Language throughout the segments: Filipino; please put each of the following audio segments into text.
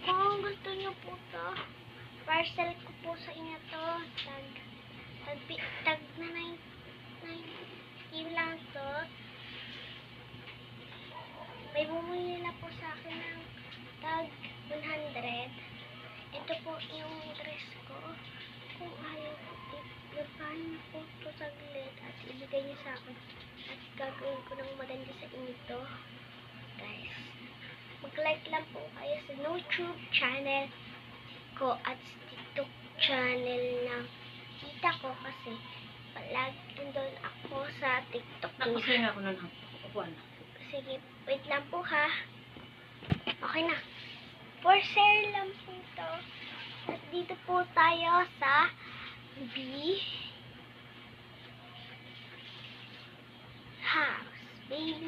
Kung gusto nyo po to, parcel ko po sa inyo to. Tag na 90 lang to. May bumili na po sa akin ng tag 100. Ito po yung dress ko. Kung ayaw ko, ipapahin na po ito saglit at ibigay niya sa akin. At gagawin ko ng maganda sa inyo to. Guys, mag-like lang po kayo sa YouTube channel ko at sa TikTok channel ng tita ko kasi palagi nandun ako sa TikTok. Tapos na ako nun. Upuan na. Sige, wait lang po ha. Okay na. For sale lang po ito. At dito po tayo sa baby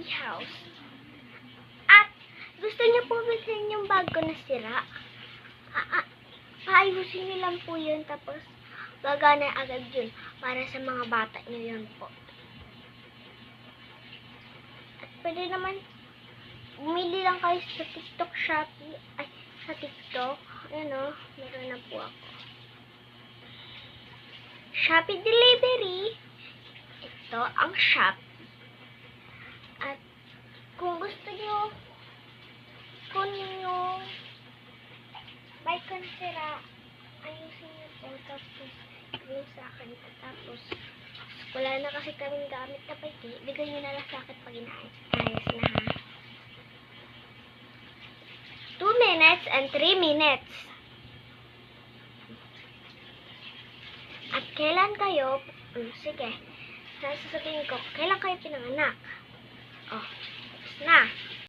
house. At gusto niyo po bilhin yung bago na sira. Paayusin niyo lang po yun tapos gagana agad yun para sa mga bata niyo yun po. At pwede naman bumili lang kayo sa TikTok Shopee. Ay, sa TikTok. Ayan o, meron na po ako. Shopee Delivery. Ito ang Shopee. At kung gusto nyo kunin yung bike ko na sira, ayusin nyo po. Tapos, gawin sa akin. Tapos, wala na kasi kaming gamit na bike. Bigay nyo na lang sa akin pag inaayos na ha. 2 minutes and 3 minutes. At kailan kayo, sige, sasabihin ko, kailan kayo pinanganak? Oh, tapos na.